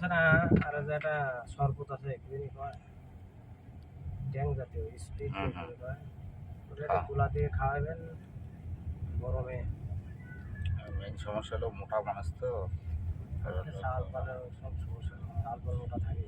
আছে না, আর যে একটা শরবত আছে কিনি কয় ট্যাং জাতীয় স্পিড কয় ওটা একটা তুলা দিয়ে খাওয়াবেন গরমে। মেন সমস্যা হলো মোটা মানুষ তো, শাল পালে সব সমস্যা, শাল পাল মোটা থাকে।